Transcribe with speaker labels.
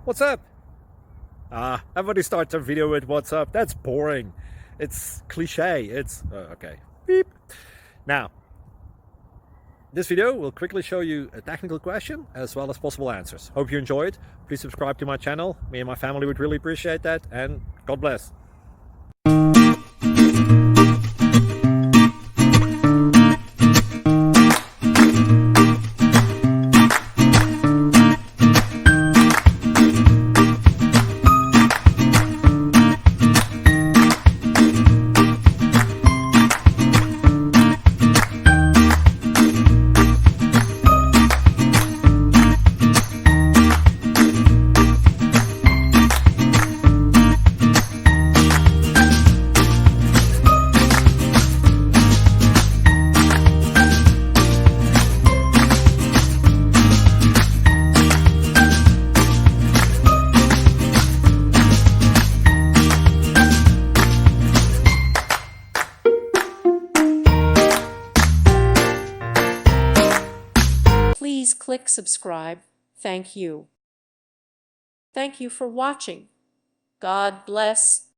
Speaker 1: What's up? Everybody starts a video with what's up. That's boring. It's cliche. It's okay. Beep. Now, this video will quickly show you a technical question as well as possible answers. Hope you enjoyed. Please subscribe to my channel. Me and my family would really appreciate that. And God bless.
Speaker 2: Please click subscribe. Thank you. Thank you for watching. God bless.